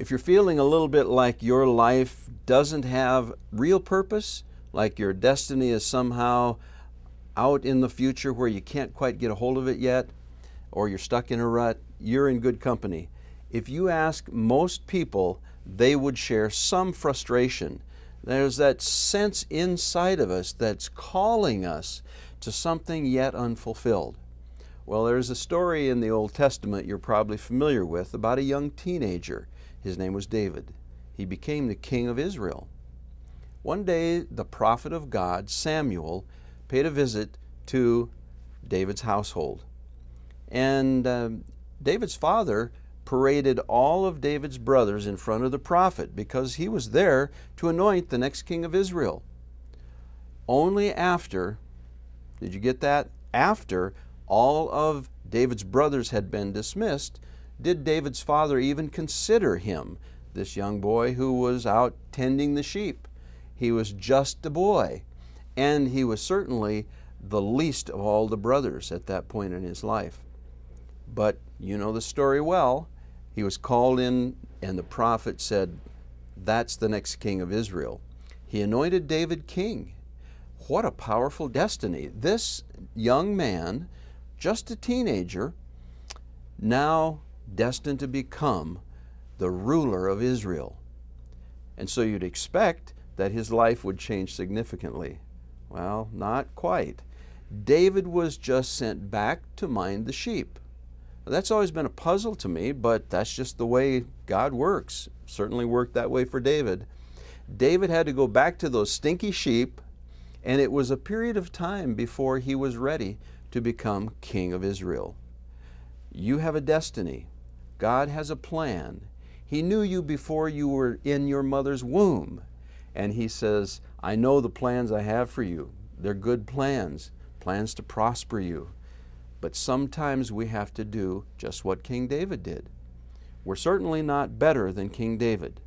If you're feeling a little bit like your life doesn't have real purpose, like your destiny is somehow out in the future where you can't quite get a hold of it yet, or you're stuck in a rut, you're in good company. If you ask most people, they would share some frustration. There's that sense inside of us that's calling us to something yet unfulfilled. Well, there's a story in the Old Testament you're probably familiar with about a young teenager. His name was David. He became the king of Israel. One day, the prophet of God, Samuel, paid a visit to David's household. And David's father paraded all of David's brothers in front of the prophet because he was there to anoint the next king of Israel. Only after, did you get that? After all of David's brothers had been dismissed, did David's father even consider him, this young boy who was out tending the sheep. He was just a boy, and he was certainly the least of all the brothers at that point in his life. But you know the story well. He was called in, and the prophet said, "That's the next king of Israel." He anointed David king. What a powerful destiny. This young man, just a teenager, now destined to become the ruler of Israel. And so you'd expect that his life would change significantly. Well, not quite. David was just sent back to mind the sheep. That's always been a puzzle to me, but that's just the way God works. Certainly worked that way for David. David had to go back to those stinky sheep, and it was a period of time before he was ready to become king of Israel. You have a destiny. God has a plan. He knew you before you were in your mother's womb. And He says, "I know the plans I have for you. They're good plans, plans to prosper you." But sometimes we have to do just what King David did. We're certainly not better than King David.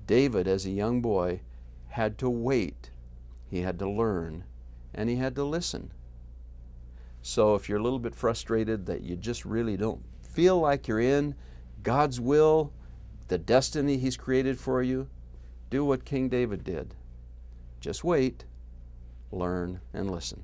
David, as a young boy, had to wait. He had to learn, and he had to listen. So if you're a little bit frustrated that you just really don't feel like you're in God's will, the destiny He's created for you, do what King David did. Just wait, learn, and listen.